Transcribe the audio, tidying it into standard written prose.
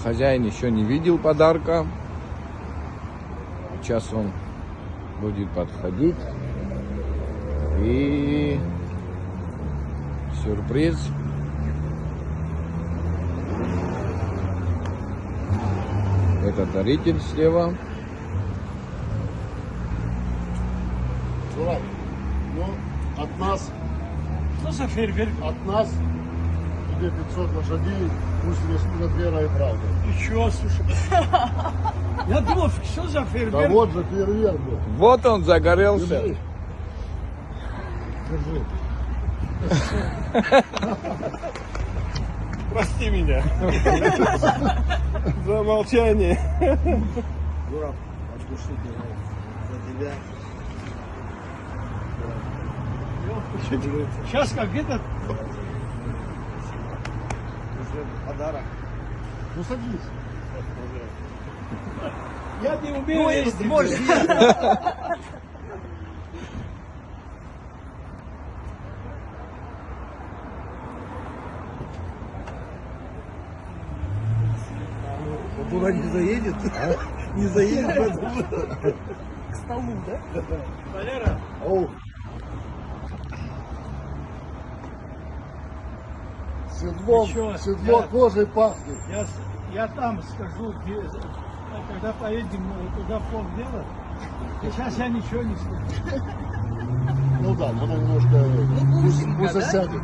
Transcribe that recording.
хозяин еще не видел подарка. Сейчас он будет подходить. И сюрприз. Это даритель слева. Дурак, ну, от нас, Что за фейерверк? от нас тебе 500 лошадей, пусть рискнут вера и правда. Ничего, слушай. Я думал, что за Да фейерверк? вот же фейерверк был. Вот он загорелся. Держи. Держи. Прости меня за молчание. Дурак, от души за тебя. Сейчас как этот. Подарок. Ну садись. Я не умею ездить. Туда не заедет? Не заедет к столу, да? Валера, Оу. Седлом, Ничего, седло я- кожей пахнет. я там скажу, когда поедем туда в полдела. Сейчас я ничего не скажу. Ну да, она немножко пусть засядет.